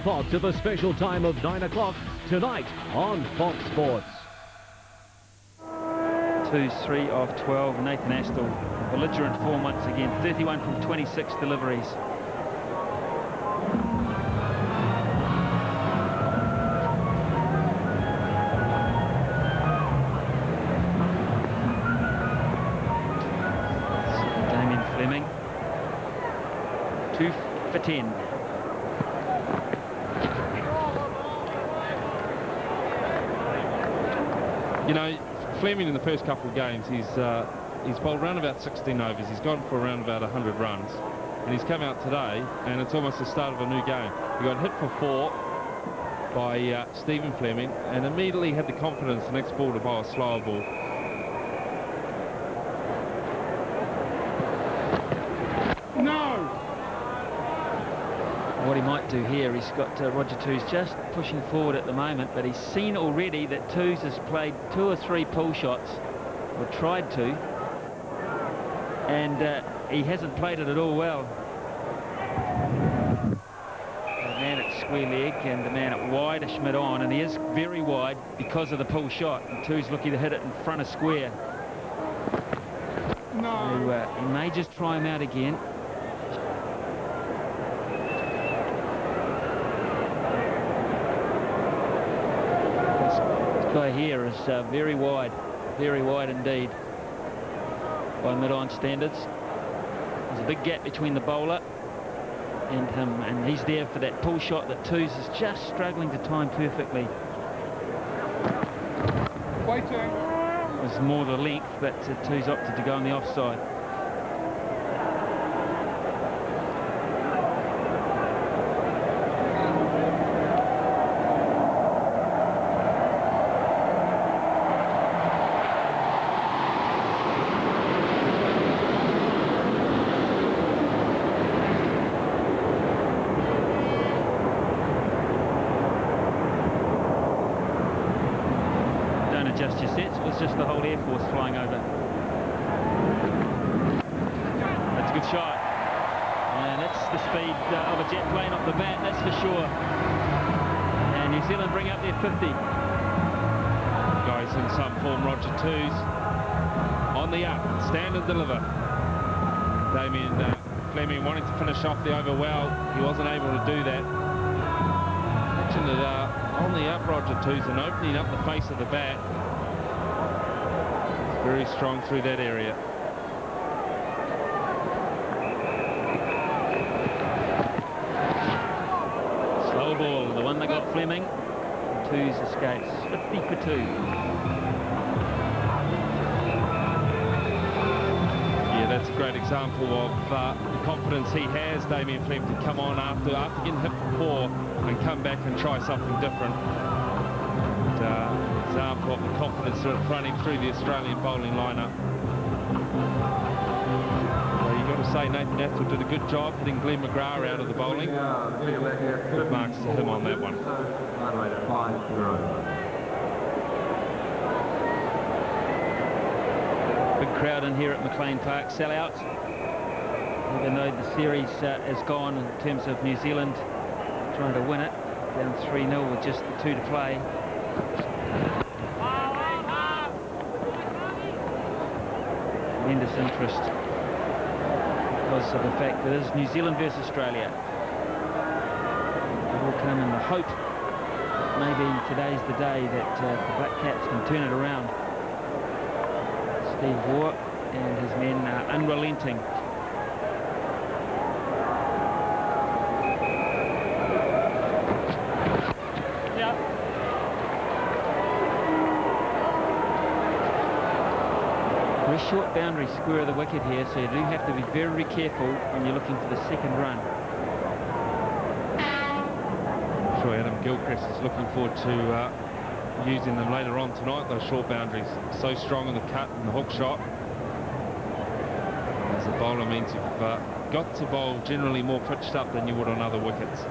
Fox at the special time of 9 o'clock tonight on Fox Sports. 2-3 of 12. Nathan Astle, belligerent form once again. 31 from 26 deliveries. Damien Fleming. 2 for 10. You know, Fleming in the first couple of games, he's bowled around about 16 overs. He's gone for around about 100 runs. And he's come out today, and it's almost the start of a new game. He got hit for 4 by Stephen Fleming, and immediately had the confidence the next ball to bowl a slower ball. No! What he might do here, he's got Roger Toos just pushing forward at the moment, but he's seen already that Toos has played 2 or 3 pull shots, or tried to, and he hasn't played it at all well. The man at square leg and the man at wide, Schmidt on, and he is very wide because of the pull shot, and Toos looking to hit it in front of square. No. So he may just try him out again. Guy here is very wide indeed by mid-on standards. There's a big gap between the bowler and him, and he's there for that pull shot that Toos is just struggling to time perfectly. Waiting. It was more the length, but Toos opted to go on the offside. Adjust your sets, it was just the whole Air Force flying over. That's a good shot. And that's the speed of a jet plane off the bat, that's for sure. And New Zealand bring up their 50. Guys in some form, Roger Toos on the up, stand and deliver. Damien Fleming wanting to finish off the over well, he wasn't able to do that. Mentioned it on the up, Roger Toos, and opening up the face of the bat. Very strong through that area. Slow ball, the one that got Fleming. Toos escapes, 50 for 2. Yeah, that's a great example of the confidence he has, Damien Fleming, to come on after getting hit for 4 and come back and try something different. Example of the confidence running through the Australian bowling lineup. So you've got to say Nathan Astle did a good job hitting Glenn McGrath out of the bowling. Good marks to him on that one. Big crowd in here at McLean Park, sellout. Even though the series is gone in terms of New Zealand trying to win it, down 3-0 with just the 2 to play. Tremendous interest because of the fact that it is New Zealand versus Australia. It will come in the hope that maybe today's the day that the Black Caps can turn it around. Steve Waugh and his men are unrelenting. Short boundary square of the wicket here, so you do have to be very careful when you're looking for the second run. I'm sure Adam Gilchrist is looking forward to using them later on tonight, those short boundaries. So strong in the cut and the hook shot. As a bowler means you've got to bowl generally more pitched up than you would on other wickets.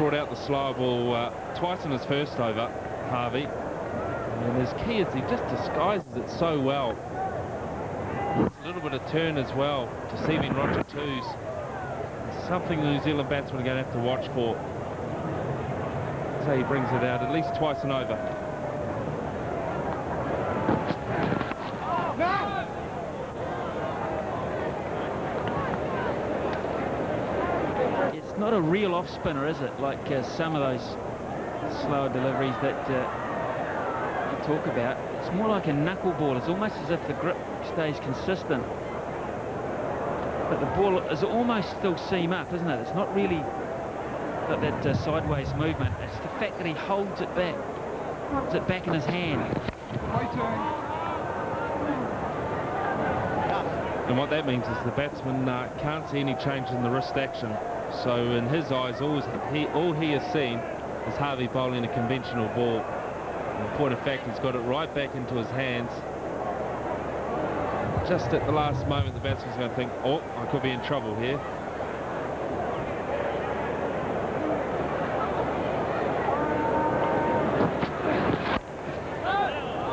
brought out the slow ball twice in his first over, Harvey. And his key is he just disguises it so well. A little bit of turn as well, deceiving Roger Twos. Something the New Zealand batsmen are going to have to watch for. So he brings it out at least twice and over. It's not a real off spinner, is it? Like some of those slower deliveries that you talk about. It's more like a knuckleball. It's almost as if the grip stays consistent. But the ball is almost still seam up, isn't it? It's not really got that sideways movement. It's the fact that he holds it back in his hand. And what that means is the batsman can't see any change in the wrist action. So in his eyes, all he has seen is Harvey bowling a conventional ball. In point of fact, he's got it right back into his hands. Just at the last moment, the batsman's going to think, oh, I could be in trouble here.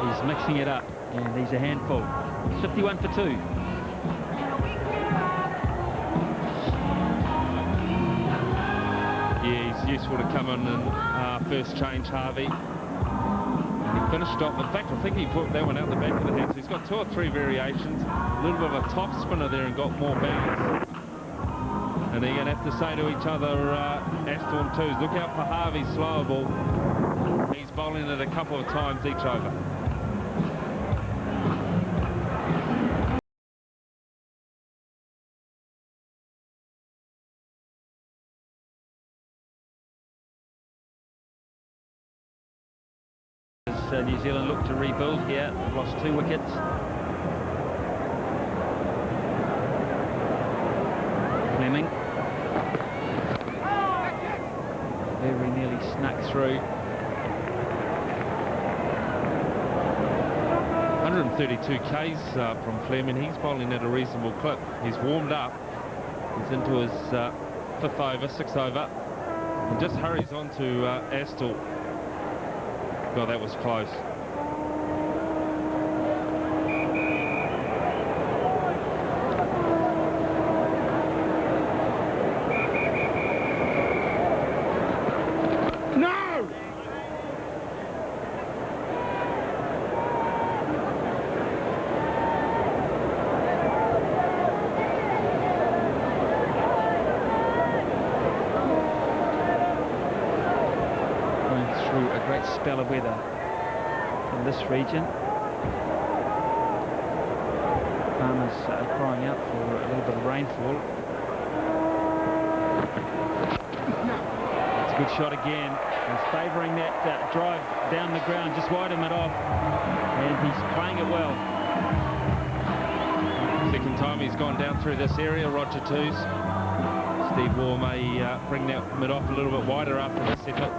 He's mixing it up, and he's a handful. 51 for 2. Yeah, he's useful to come in and first change, Harvey. He finished off. In fact, I think he put that one out the back of the head. So he's got 2 or 3 variations. A little bit of a top spinner there and got more bounce. And they're going to have to say to each other, Astor and Twos, look out for Harvey's slower ball. He's bowling it a couple of times each over. New Zealand look to rebuild here. They've lost 2 wickets. Fleming very nearly snuck through. 132 Ks from Fleming. He's bowling at a reasonable clip. He's warmed up. He's into his 5th over, 6th over. And just hurries on to Astor. God, that was close. No! Through a great spell of weather in this region. Farmers are crying out for a little bit of rainfall. It's a good shot again. He's favouring that drive down the ground, just wide him it off, and he's playing it well. Second time he's gone down through this area, Roger Twos. Steve Waugh may bring that mid off a little bit wider after this effort.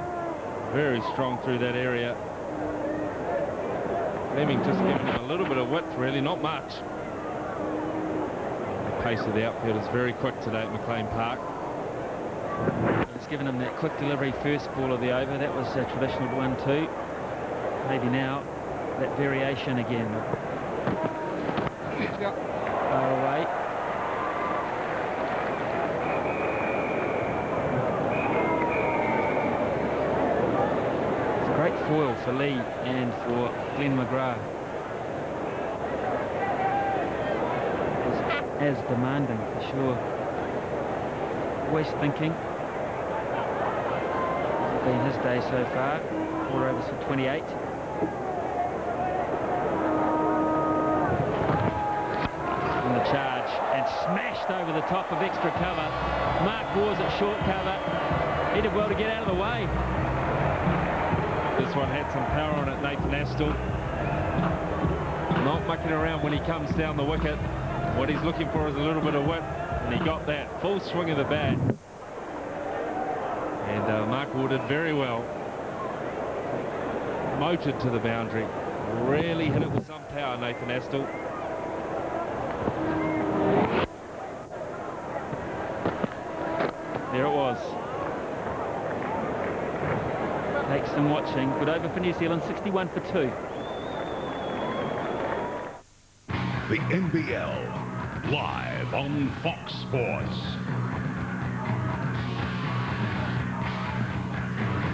Very strong through that area. Fleming just giving him a little bit of width, really, not much. The pace of the outfield is very quick today at McLean Park. He's given him that quick delivery first ball of the over. That was a traditional 1-2. Maybe now that variation again. Far away. Great foil for Lee and for Glenn McGrath. As demanding for sure. Always thinking. It's been his day so far. 4 overs for 28. And the charge, and smashed over the top of extra cover. Mark Waugh's at short cover. He did well to get out of the way. This one had some power on it, Nathan Astor. Not mucking around when he comes down the wicket. What he's looking for is a little bit of width, and he got that. Full swing of the bat. And Mark Waugh did very well. Motored to the boundary. Really hit it with some power, Nathan Astor. There it was. Takes some watching. Good over for New Zealand, 61 for 2. The NBL, live on Fox Sports.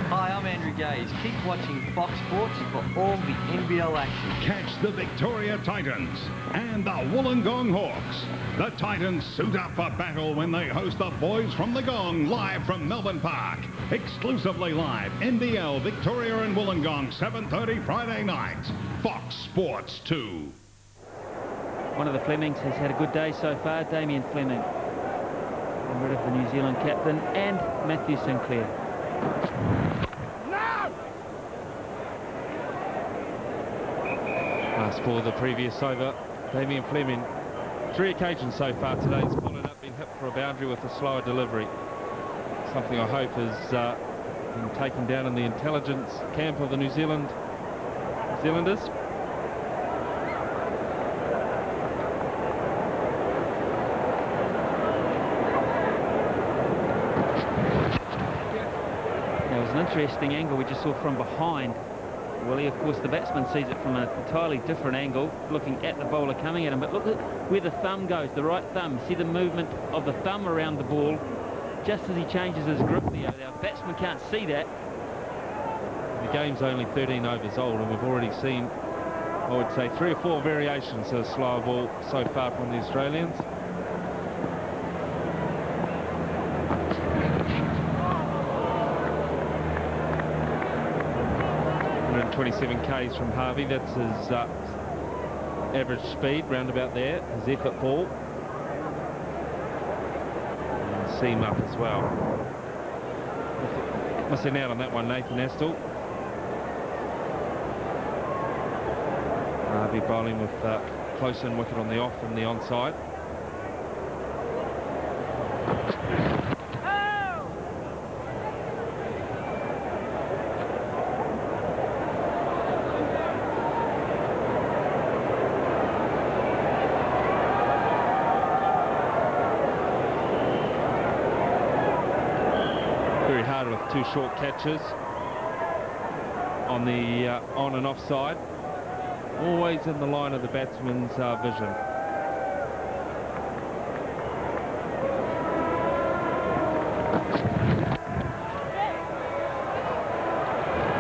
Hi, I'm Andrew Gaze. Keep watching Fox Sports for all the NBL action. Catch the Victoria Titans and the Wollongong Hawks. The Titans suit up for battle when they host the boys from the Gong live from Melbourne Park. Exclusively live, NBL Victoria and Wollongong, 7:30 Friday nights. Fox Sports 2. One of the Flemings has had a good day so far, Damien Fleming. Getting rid of the New Zealand captain and Matthew Sinclair. Last for the previous over, Damien Fleming. 3 occasions so far today he's followed up, been hit for a boundary with a slower delivery. Something I hope has been taken down in the intelligence camp of the New Zealanders. It was an interesting angle we just saw from behind. Willie, of course, the batsman sees it from an entirely different angle, looking at the bowler coming at him. But look at where the thumb goes, the right thumb. See the movement of the thumb around the ball just as he changes his grip there. Our batsman can't see that. The game's only 13 overs old, and we've already seen, I would say, 3 or 4 variations of slower ball so far from the Australians. 127 k's from Harvey, that's his average speed, round about there, his effort ball. And seam up as well. Missing out on that one, Nathan Astle. Harvey bowling with close in wicket on the off and the onside. With 2 short catches on the on and off side, always in the line of the batsman's vision.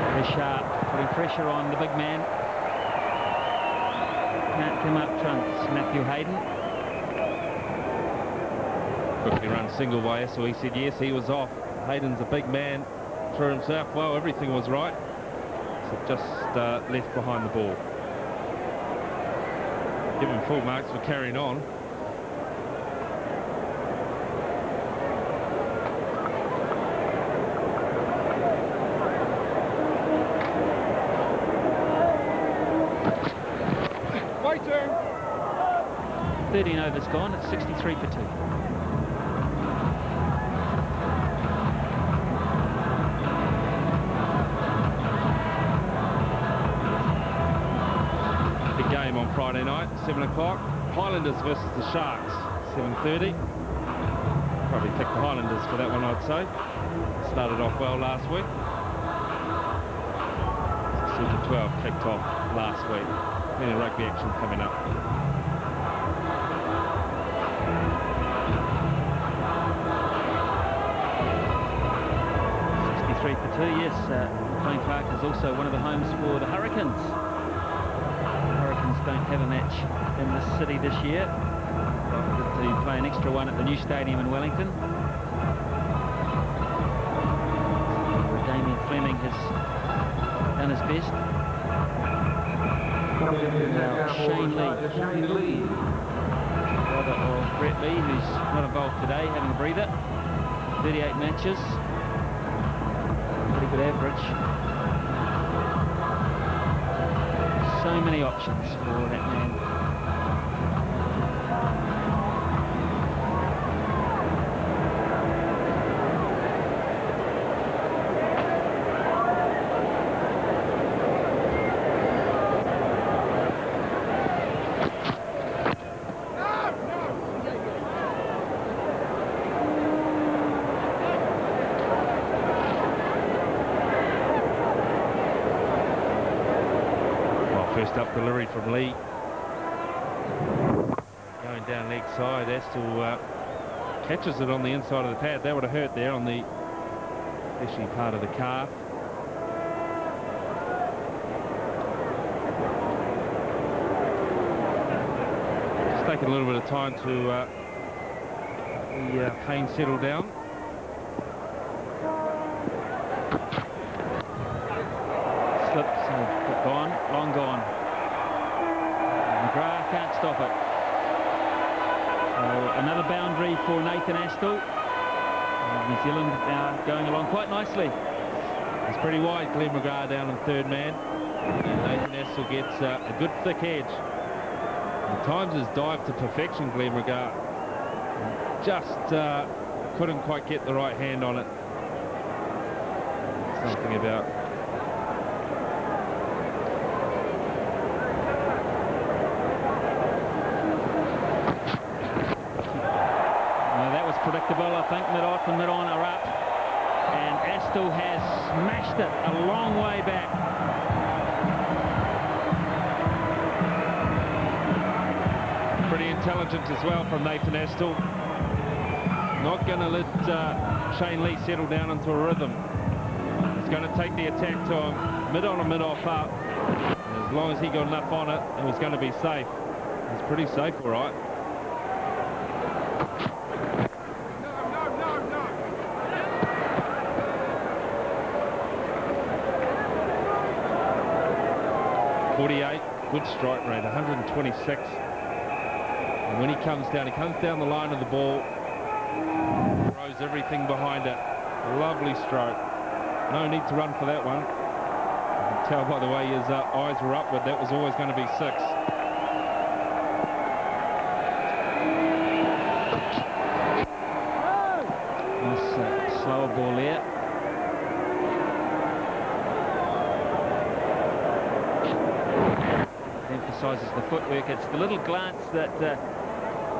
Very sharp, putting pressure on the big man. Can't come up trumps Matthew Hayden. Quickly run single by Astle. He said yes, he was off. Hayden's a big man, threw himself well, everything was right, so just left behind the ball. Give him full marks for carrying on. Waiting. 13 overs gone, it's 63 for 2. Game on Friday night, 7 o'clock. Highlanders versus the Sharks, 7:30. Probably picked the Highlanders for that one, I'd say. Started off well last week. Super 12 kicked off last week. Plenty of rugby action coming up. For 2, yes. McLean Park is also one of the homes for the Hurricanes. The Hurricanes don't have a match in the city this year. They'll to play an extra one at the new stadium in Wellington. Damien Fleming has done his best. Now Shane Lee, brother of Brett Lee, who's not involved today, having a breather. 38 matches. Pretty good average. So many options for that man. First up delivery from Lee. Going down leg side, Astle catches it on the inside of the pad. That would have hurt there on the fleshy part of the calf. Just taking a little bit of time to the pain settle down. Slips, gone, long gone. McGrath can't stop it. So another boundary for Nathan Astle. New Zealand now going along quite nicely. It's pretty wide. Glenn McGrath down in third man. And Nathan Astle gets a good thick edge. At times his dive to perfection, Glenn McGrath. Just couldn't quite get the right hand on it. Something about predictable. I think mid-off and mid-on are up, and Astle has smashed it a long way back. Pretty intelligent as well from Nathan Astle. Not going to let Shane Lee settle down into a rhythm. He's going to take the attack to him, mid-on and mid-off up. And as long as he got enough on it, it was going to be safe. It's pretty safe, all right. 48, good strike rate, 126. And when he comes down the line of the ball, throws everything behind it. Lovely stroke. No need to run for that one. You can tell by the way his eyes were upward, that was always going to be 6. Nice slower ball there. Emphasises the footwork. It's the little glance that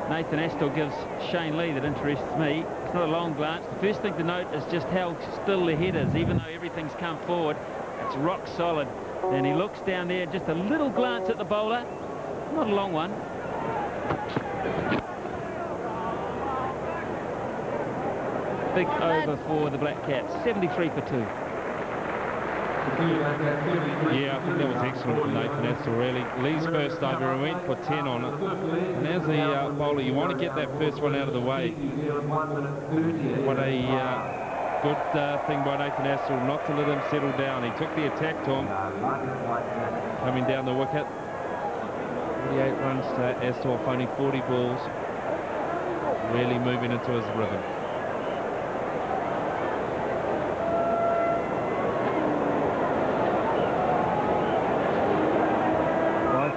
Nathan Astle gives Shane Lee that interests me. It's not a long glance. The first thing to note is just how still the head is. Even though everything's come forward, it's rock solid. And he looks down there, just a little glance at the bowler. Not a long one. Big over for the Black Caps. 73 for 2. Yeah, I think that was excellent from Nathan Astle, really. Lee's first over and went for 10 on it. And as a bowler, you want to get that first one out of the way. What a good thing by Nathan Astle, not to let him settle down. He took the attack to him. Coming down the wicket. 48 runs to Astle off only 40 balls. Really moving into his rhythm.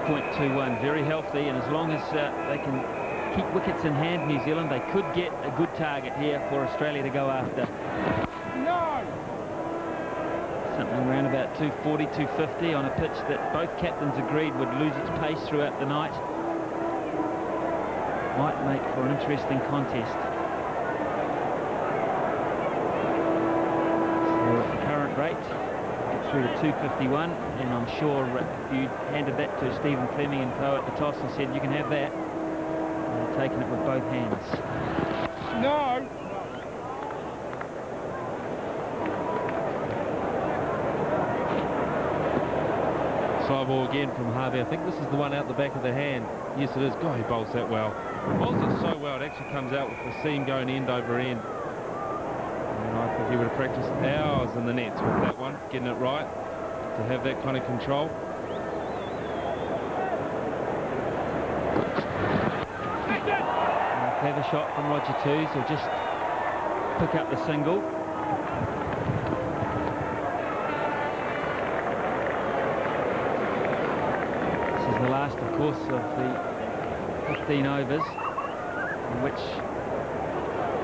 5.21, very healthy, and as long as they can keep wickets in hand, New Zealand, they could get a good target here for Australia to go after. No! Something around about 240, 250 on a pitch that both captains agreed would lose its pace throughout the night. Might make for an interesting contest. So at the current rate, through to 251, and I'm sure if you handed that to Stephen Fleming and co at the toss and said you can have that, taking it with both hands. No! Side ball again from Harvey. I think this is the one out the back of the hand. Yes, it is. God, he bowls that well. He bowls it so well, it actually comes out with the seam going end over end. And I think he would have practiced hours in the nets with that one, getting it right, to have that kind of control. Clever shot from Roger Twos. He'll just pick up the single. This is the last, of course, of the 15 overs, in which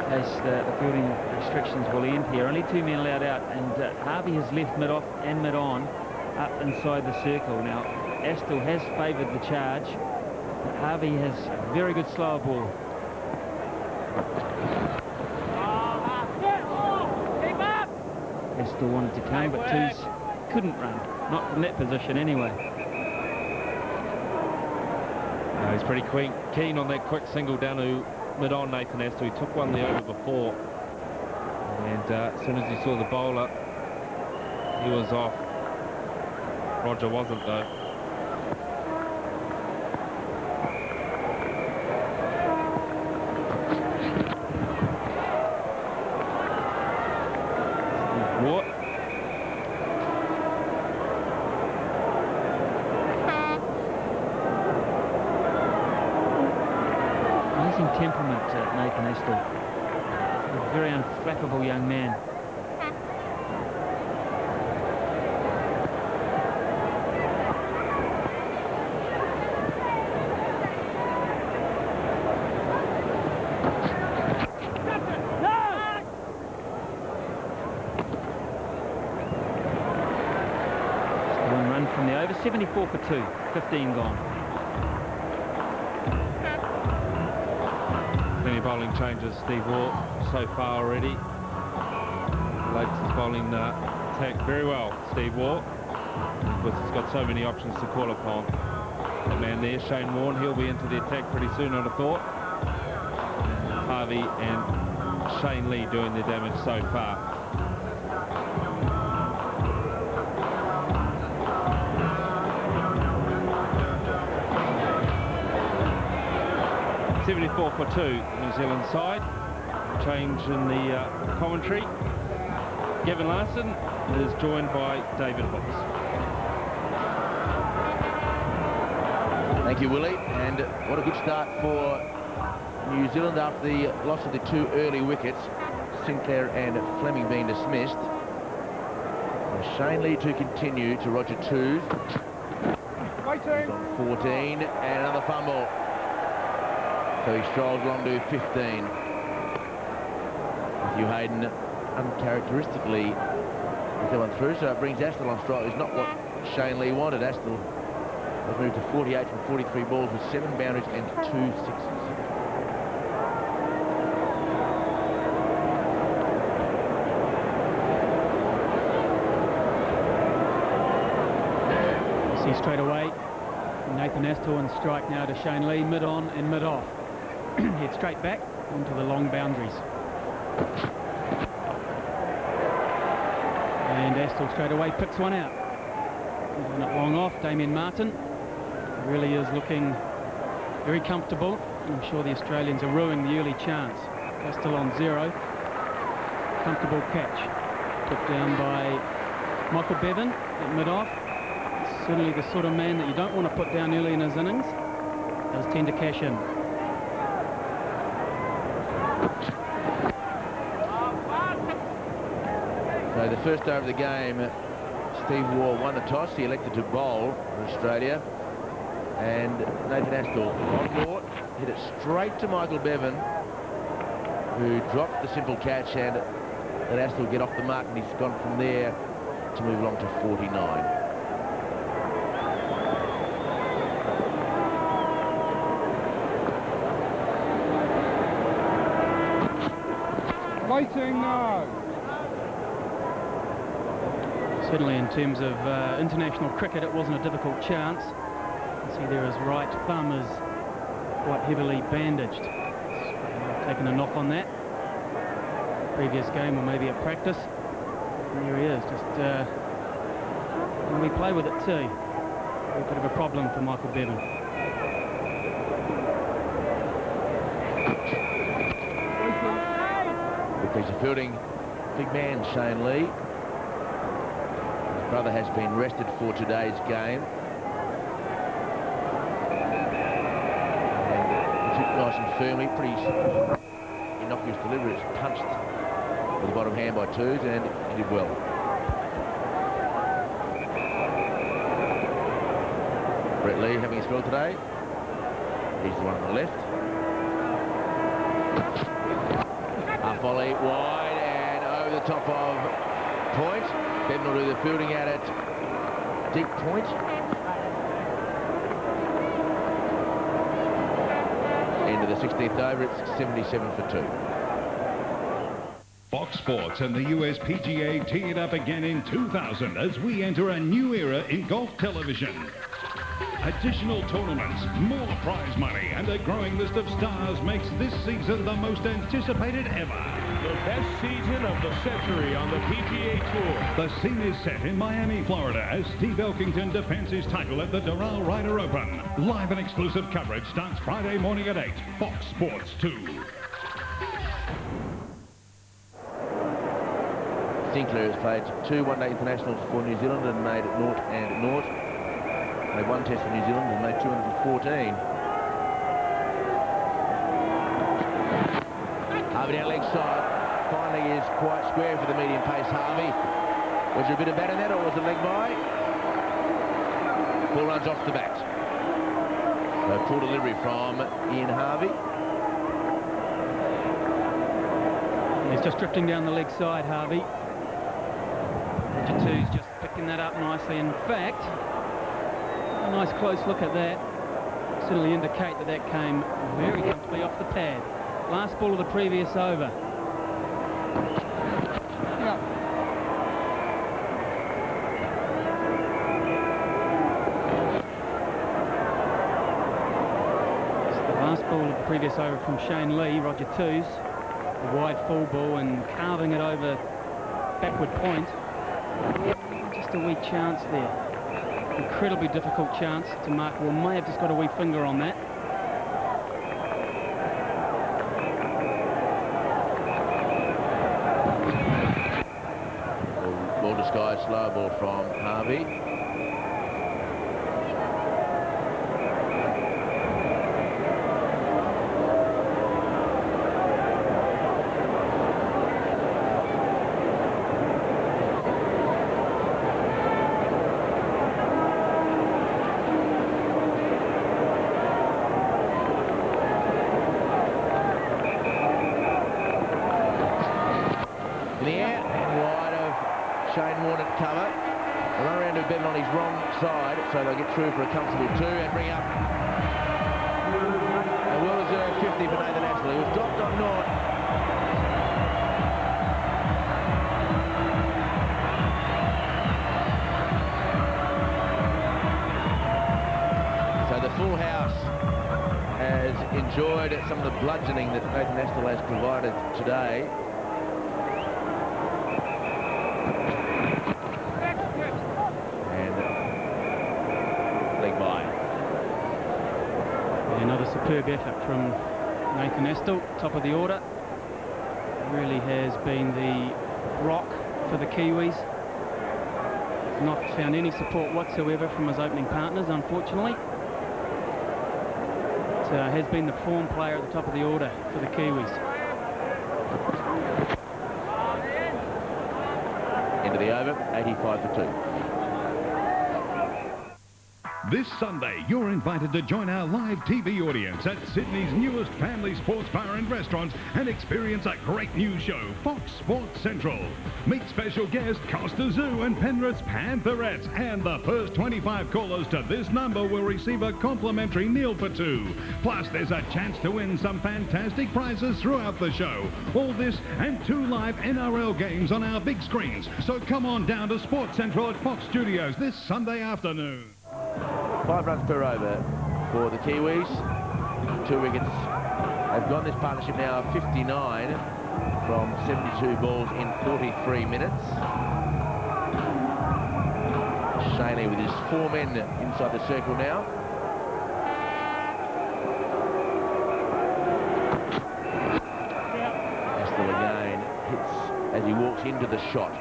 as the fielding restrictions will end here. Only 2 men allowed out, and Harvey has left mid-off and mid-on up inside the circle. Now, Astle has favoured the charge, but Harvey has a very good slower ball. Astle wanted to claim, but Twos couldn't run, not from that position anyway. He's pretty keen on that quick single down to mid-on, Nathan Astor. He took one the over before. And as soon as he saw the bowler, he was off. Roger wasn't, though. What? Amazing temperament, Nathan Astor. A very unflappable young man. One run from the over, 74 for 2, 15 gone. Plenty of bowling changes, Steve Waugh, so far already. Lakes is bowling attack very well, Steve Waugh. Because he's got so many options to call upon. The man there, Shane Warne, he'll be into the attack pretty soon, I'd have thought. Harvey and Shane Lee doing their damage so far. .74 for 2, New Zealand side. Change in the commentary. Gavin Larson is joined by David Hooks. Thank you, Willie. And what a good start for New Zealand after the loss of the 2 early wickets, Sinclair and Fleming being dismissed. And Shane Lee to continue to Roger 2. He's on 14 and another fumble. So he strolls along to 15. Matthew Hayden uncharacteristically with that one through, so it brings Astle on strike. It's not what Shane Lee wanted. Astle has moved to 48 from 43 balls with 7 boundaries and 2 sixes. See straight away Nathan Astle and strike now to Shane Lee, mid-on and mid-off. Head straight back onto the long boundaries. And Astle straight away picks one out. Leaving it long off. Damien Martin really is looking very comfortable. I'm sure the Australians are ruining the early chance. Astle on 0. Comfortable catch. Put down by Michael Bevan at mid-off. Certainly the sort of man that you don't want to put down early in his innings. Does tend to cash in. So the first over of the game, Steve Waugh won the toss. He elected to bowl for Australia. And Nathan Astle on board, hit it straight to Michael Bevan, who dropped the simple catch, and let Astle get off the mark, and he's gone from there to move along to 49. Waiting now. Certainly in terms of international cricket, it wasn't a difficult chance. You can see there his right thumb is quite heavily bandaged. Taken a knock on that. Previous game or maybe at practice. And there he is, just and we play with it too. A bit of a problem for Michael Bevan. Good piece of fielding. Big man Shane Lee. His brother has been rested for today's game. And it's hit nice and firmly, pretty innocuous delivery. It's punched with the bottom hand by twos, and he did well. Brett Lee having his spell today. He's the one on the left. A volley wide and over the top of point. Bevan will do the fielding out at deep point. End of the 16th over, it's 77 for 2. Fox Sports and the US PGA tee it up again in 2000 as we enter a new era in golf television. Additional tournaments, more prize money, and a growing list of stars makes this season the most anticipated ever. The best season of the century on the PGA Tour. The scene is set in Miami, Florida, as Steve Elkington defends his title at the Doral Ryder Open. Live and exclusive coverage starts Friday morning at 8, Fox Sports 2. Sinclair has played 2 one-day internationals for New Zealand and made 0 and 0. Played 1 test for New Zealand and made 214. Harvey down leg side. Finally is quite square for the medium pace Harvey. Was there a bit of bat in that, or was it leg by? Ball runs off the bat. So full delivery from Ian Harvey. He's just drifting down the leg side, Harvey. Roger Two's just picking that up nicely. In fact, a nice close look at that. Certainly indicate that that came very comfortably off the pad. Last ball of the previous over. It's the last ball of the previous over from Shane Lee, Roger Two's. A wide full ball and carving it over backward point. Just a wee chance there. Incredibly difficult chance to mark. Well, may have just got a wee finger on that. Ball disguised, slow ball from Harvey. So they'll get through for a comfortable 2 and bring up a well-deserved 50 for Nathan Ashley. He was dropped on North. So the full house has enjoyed some of the bludgeoning that Nathan Ashley has provided today. Another superb effort from Nathan Astle, top of the order. Really has been the rock for the Kiwis. Not found any support whatsoever from his opening partners, unfortunately. But has been the form player at the top of the order for the Kiwis. Into the over, 85 for 2. This Sunday, you're invited to join our live TV audience at Sydney's newest family sports bar and restaurant and experience a great new show, Fox Sports Central. Meet special guest Costa Zoo and Penrith's Pantherettes, and the first 25 callers to this number will receive a complimentary meal for 2. Plus, there's a chance to win some fantastic prizes throughout the show. All this and 2 live NRL games on our big screens. So come on down to Sports Central at Fox Studios this Sunday afternoon. 5 runs per over for the Kiwis. 2 wickets. They've got this partnership now 59 from 72 balls in 43 minutes. Shaney with his 4 men inside the circle now. Astle again hits as he walks into the shot.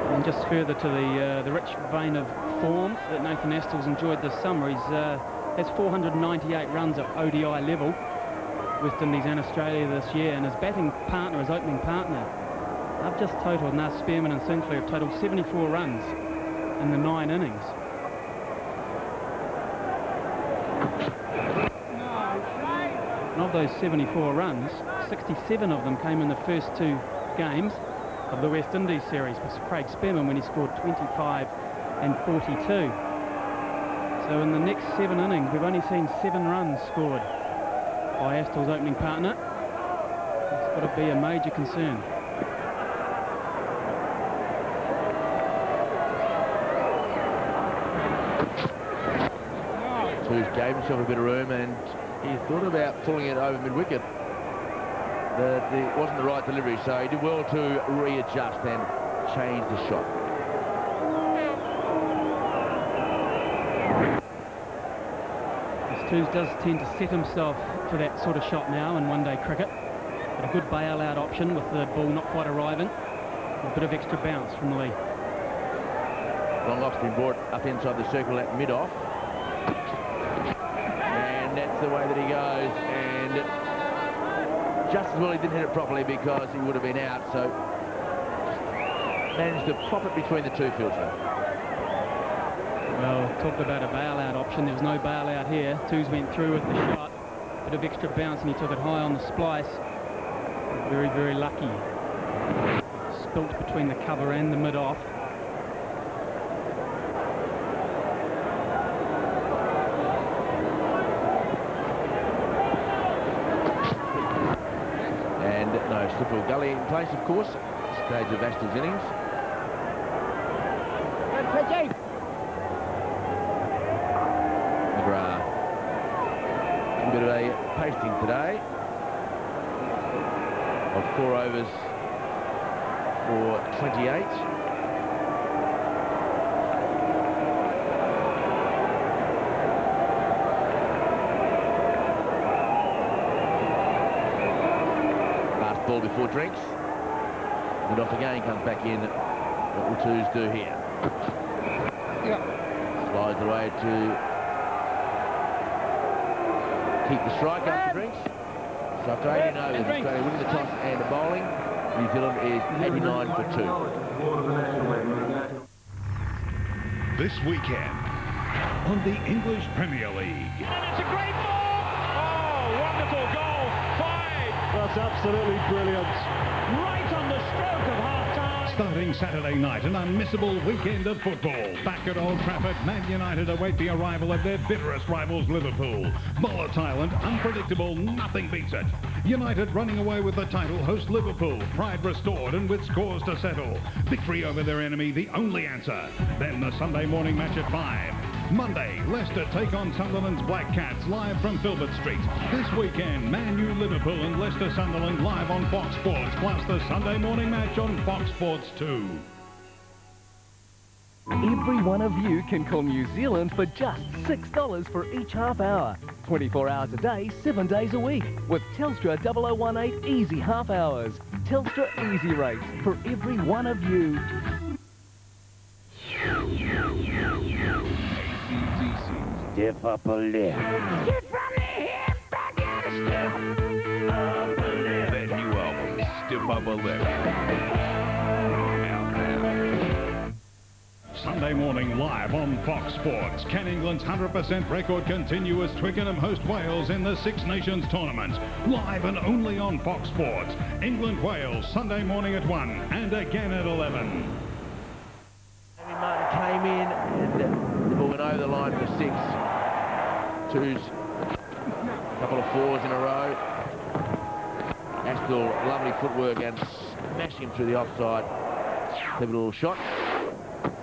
And just further to the rich vein of form that Nathan Astle's enjoyed this summer. He's has 498 runs at ODI level, West Indies and Australia this year, and his batting partner, his opening partner, I've just totaled, now Spearman and Sinclair have totaled 74 runs in the 9 innings. And of those 74 runs, 67 of them came in the first 2 games of the West Indies series for Craig Spearman, when he scored 25 and 42. So in the next 7 innings, we've only seen 7 runs scored by Astle's opening partner. It's got to be a major concern. Tews gave himself a bit of room and he thought about pulling it over mid-wicket. But it wasn't the right delivery, so he did well to readjust and change the shot. Tews does tend to set himself for that sort of shot now in one-day cricket. But a good bail-out option with the ball not quite arriving. A bit of extra bounce from Lee. Long off's been brought up inside the circle at mid-off. And that's the way that he goes. And just as well he didn't hit it properly because he would have been out. So managed to pop it between the two fieldsmen. Well, talked about a bail-out option. There was no bail-out here. Tews went through with the shot. Bit of extra bounce and he took it high on the splice. Very, very lucky. Spilt between the cover and the mid-off. And no Slippery Gully in place, of course. Stage of Astor's innings. McGrath. A bit of a pasting today. Of 4 overs for 28. Last ball before drinks. And off again comes back in. What will Tews do here? Yeah. Slides away to keep the strike after drinks. So after 18 overs, Australia winning the toss and the bowling. New Zealand is 89 for 2. This weekend on the English Premier League. It's a great ball! Oh, wonderful goal! 5! That's absolutely brilliant. Right on the stroke of half-time! Starting Saturday night, an unmissable weekend of football. Back at Old Trafford, Man United await the arrival of their bitterest rivals, Liverpool. Volatile and unpredictable, nothing beats it. United running away with the title, host Liverpool. Pride restored and with scores to settle. Victory over their enemy, the only answer. Then the Sunday morning match at 5. Monday, Leicester take on Sunderland's Black Cats live from Filbert Street. This weekend, Man U Liverpool and Leicester Sunderland live on Fox Sports, plus the Sunday morning match on Fox Sports 2. Every one of you can call New Zealand for just $6 for each half hour. 24 hours a day, 7 days a week. With Telstra 0018 Easy Half Hours. Telstra Easy Rates for every one of you. Step up a left. Step from the hip, back out a step. Up a left. That new album, Step Up a Left. Sunday morning live on Fox Sports. Can England's 100% record continue as Twickenham host Wales in the Six Nations tournament? Live and only on Fox Sports. England-Wales, Sunday morning at 1 and again at 11. Martin came in and the ball went over the line for 6. Tews, a couple of 4s in a row. Astor, lovely footwork and smashing him through the offside. Clever little shot.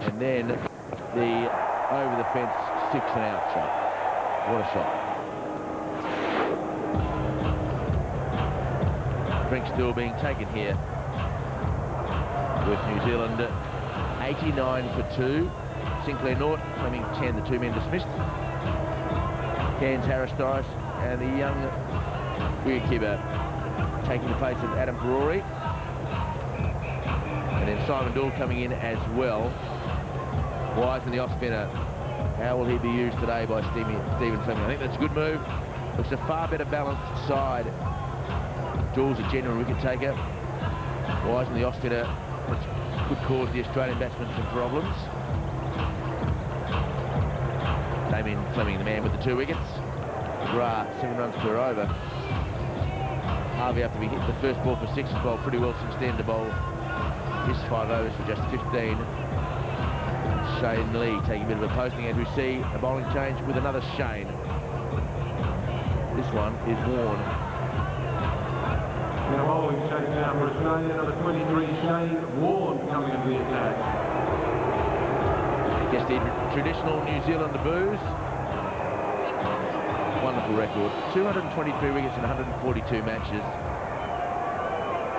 And then the over the fence 6 and out shot. What a shot. Drink still being taken here with New Zealand 89 for 2. Sinclair North, Fleming 10, the 2 men dismissed. Cairns Harris Doris and the young wicketkeeper taking the place of Adam Perori. And then Simon Dool coming in as well. Wiseman, the off-spinner. How will he be used today by Stephen Fleming? I think that's a good move. Looks a far better balanced side. Dool's a genuine wicket taker. Wiseman, the off-spinner, could cause the Australian batsmen some problems. Damien Fleming, the man with the 2 wickets. McGrath, 7 runs per over. Harvey, after we hit the first ball for 6, has bowled pretty well since then to bowl his 5 overs for just 15. Shane Lee taking a bit of a posting as we see a bowling change with another Shane. This one is Warren. Now bowling change now for Australia, number 23, Shane Warren coming into the attack. Gets the traditional New Zealand boos. wonderful record. 223 wickets in 142 matches.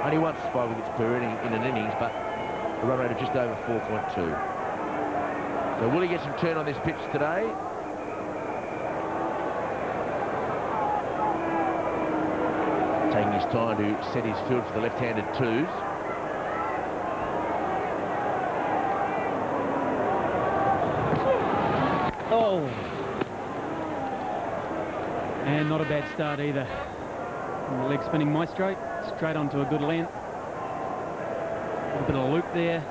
Only once 5 wickets per inning in an innings, but a run rate of just over 4.2. So will he get some turn on this pitch today? Taking his time to set his field for the left-handed twos. Oh! And not a bad start either. And the leg spinning maestro, straight onto a good length. A little bit of loop there.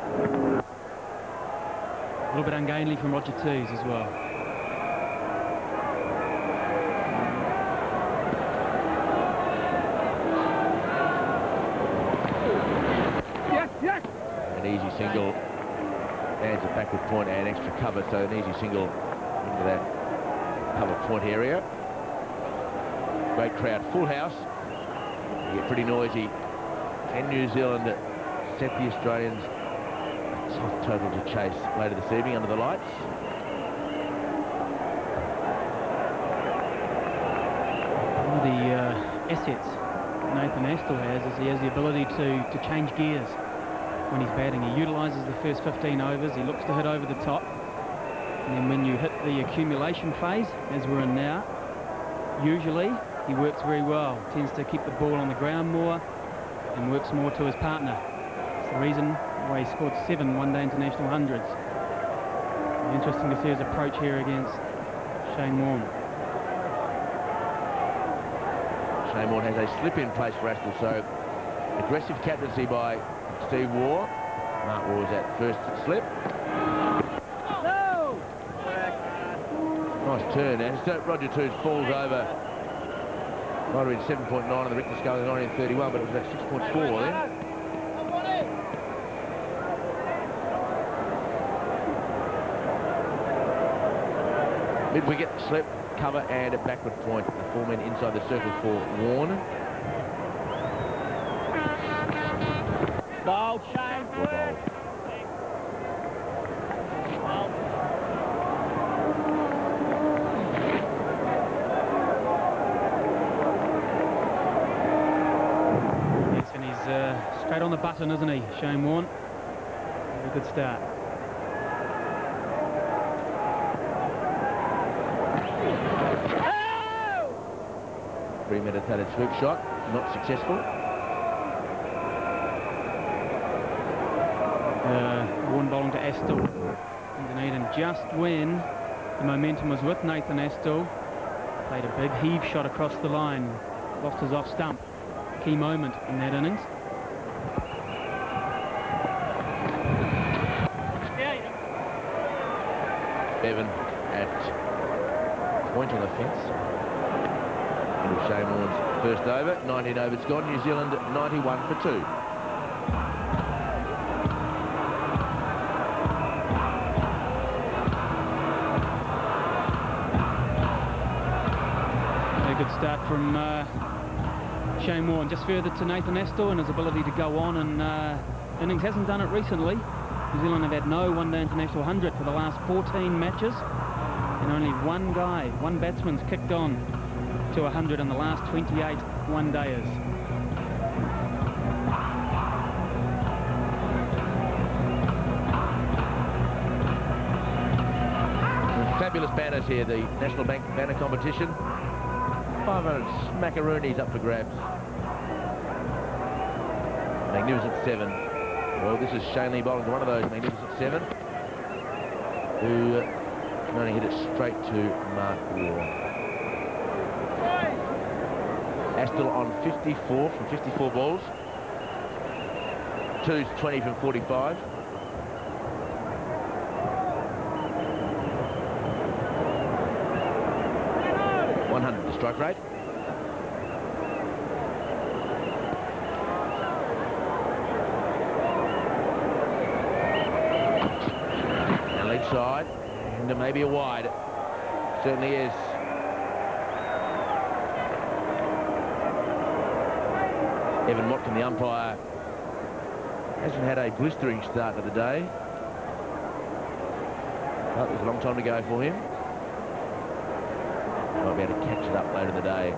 A little bit ungainly from Roger Tews as well. An easy single, adds a backward point and extra cover, so an easy single into that cover point area. Great crowd, full house. You get pretty noisy. Can New Zealand set the Australians a tough total to chase later this evening under the lights? One of the assets Nathan Astle has is he has the ability to change gears when he's batting. He utilises the first 15 overs, he looks to hit over the top, and then when you hit the accumulation phase, as we're in now, usually he works very well, tends to keep the ball on the ground more and works more to his partner. It's the reason why he scored 7 one-day international hundreds. Interesting to see his approach here against Shane Warne. Shane Warne has a slip in place for Astle, so aggressive captaincy by Steve Waugh. Mark Waugh was at first slip. No! Nice turn, and so Roger Tews falls over. Might have been 7.9 on the Richter scale in 1931, but it was about 6.4 then. Mid-wicket, slip, cover, and a backward point. The 4 men inside the circle for Warne. Ball, Shane. Ball. Yes, and he's straight on the button, isn't he, Shane Warne? Very good start. Premeditated swoop shot, not successful. Warne bowling to Astle underneath, and just when the momentum was with Nathan Astle, played a big heave shot across the line, lost his off stump. Key moment in that innings. Bevan at point on the fence. Into Shane Warne's first over, 19 overs gone. New Zealand 91 for 2. Good start from Shane Warne, just further to Nathan Astle and his ability to go on, and innings hasn't done it recently. New Zealand have had no one-day international 100 for the last 14 matches, and only one batsman's kicked on to 100 in the last 28 one-dayers. Fabulous banners here, the National Bank banner competition. 500 smackaroonies up for grabs. Magnificent 7. Well, this is Shane Lee bowling to one of those Magnificent 7, who can only hit it straight to Mark Waugh. Astle on 54 from 54 balls. Tews 20 from 45. The strike rate. Now leg side, and maybe a wide. Certainly is. Evan Watkin, the umpire, hasn't had a blistering start to the day. But there's a long time to go for him. Might be able to catch it up later in the day.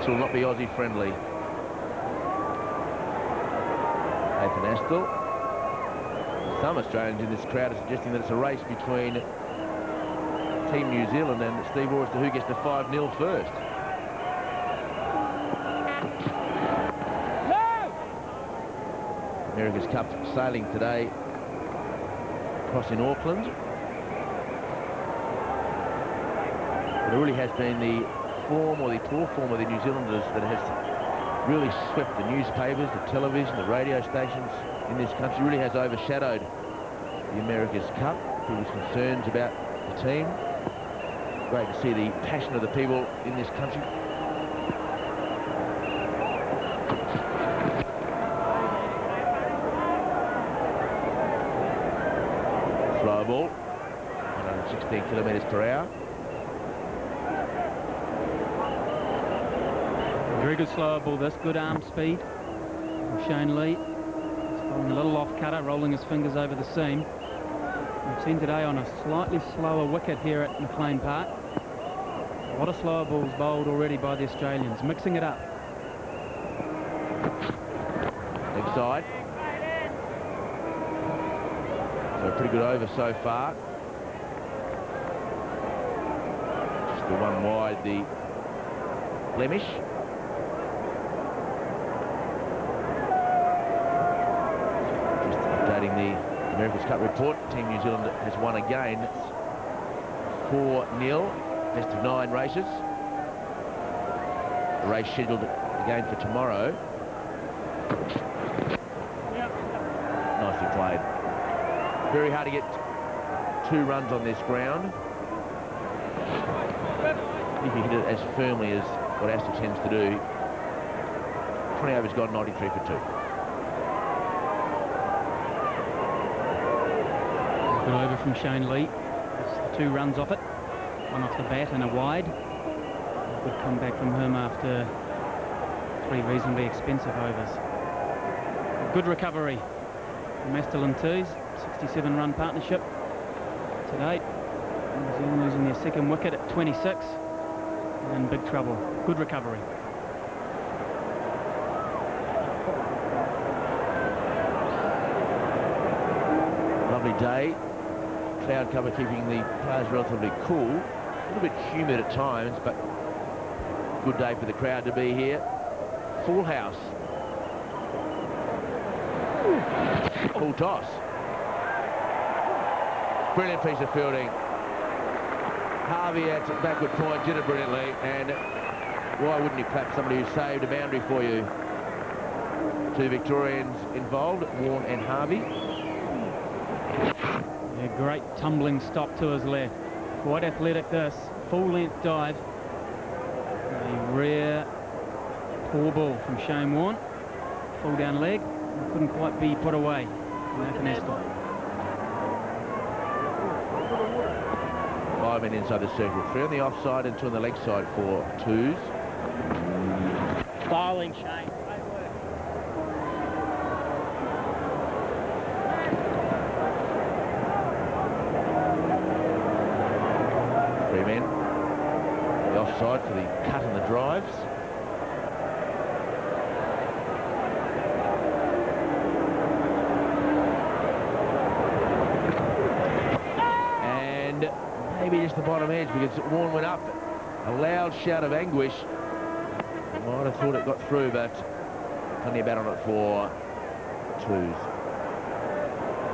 The will not be Aussie friendly. Nathan Astle. Some Australians in this crowd are suggesting that it's a race between Team New Zealand and Steve Orr as to who gets to 5-0 first. America's Cup sailing today across in Auckland. But it really has been the form or the poor form of the New Zealanders that has really swept the newspapers, the television, the radio stations in this country. Really has overshadowed the America's Cup. People's concerns about the team. Great to see the passion of the people in this country. Slow ball, 116 kilometres per hour. Very good slower ball this, good arm speed from Shane Lee. He's going a little off cutter, rolling his fingers over the seam. We've seen today on a slightly slower wicket here at McLean Park. A lot of slower balls bowled already by the Australians, mixing it up. Leg side. So a pretty good over so far. Just the one wide, the blemish. The America's Cup report. Team New Zealand has won again. It's 4-0, best of 9 races. The race scheduled again for tomorrow. Nicely played. Very hard to get 2 runs on this ground. If you hit it as firmly as what Astle tends to do, 20 overs gone, 93 for 2. Good over from Shane Lee. That's 2 runs off it. 1 off the bat and a wide. Good comeback from him after 3 reasonably expensive overs. Good recovery from Astle and Twos. 67-run partnership today. New Zealand losing their 2nd wicket at 26. In big trouble. Good recovery. Lovely day. Cloud cover keeping the players relatively cool. A little bit humid at times, but good day for the crowd to be here. Full house. Full toss. Brilliant piece of fielding. Harvey at backward point did it brilliantly, and why wouldn't you clap somebody who saved a boundary for you? 2 Victorians involved, Warren and Harvey. A great tumbling stop to his left. Quite athletic this. Full length dive. A rare poor ball from Shane Warne. Full down leg. Couldn't quite be put away. Nathan Astle. 5 men inside the circle. 3 on the offside and 2 on the leg side for Twos. Styling, Shane. 3 men. The offside for the cut and the drives. And maybe just the bottom edge, because Warren went up. A loud shout of anguish. Might have thought it got through, but plenty of bat on it for Twos.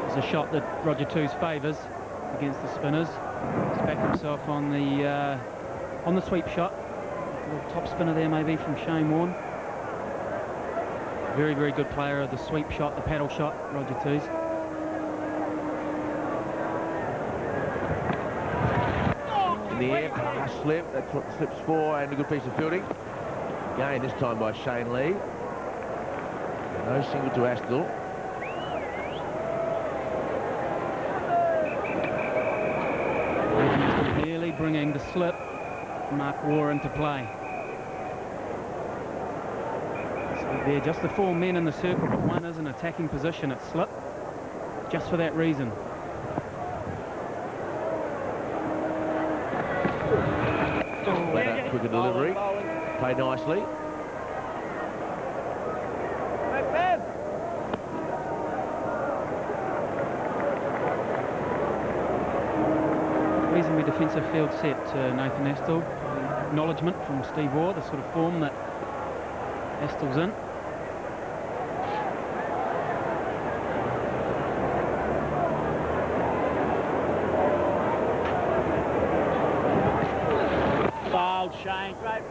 It's a shot that Roger Twos favours against the spinners. He's backed himself on the sweep shot. A little top spinner there maybe from Shane Warne. Very, very good player of the sweep shot, the paddle shot, Roger Twos. In the air, pass slip, that slips 4, and a good piece of fielding. Again, this time by Shane Lee. No single to Astle. bringing the slip, Mark Waugh, into play. So they're just the 4 men in the circle, but one is in attacking position at slip, just for that reason. Better, quicker delivery. Played nicely. Reasonably defensive field set, Nathan Astle. Acknowledgement from Steve Waugh, the sort of form that Astle's in. Foul, Shane. Great.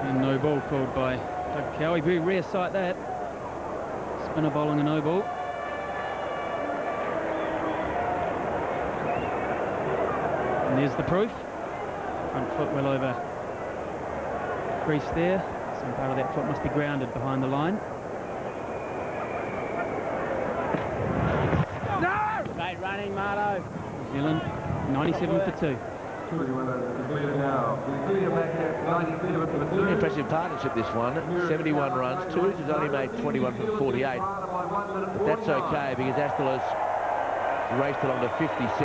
And no ball called by Doug Cowie. Very rare sight that. Spinner bowling a no ball. And there's the proof. Front foot well over crease there. Some part of that foot must be grounded behind the line. No! Great running, Marto. New Zealand 97 for 2. Really impressive partnership, this one. 71 runs. Toots has only made 21 from 48. But that's okay because Astle has raced along to 56.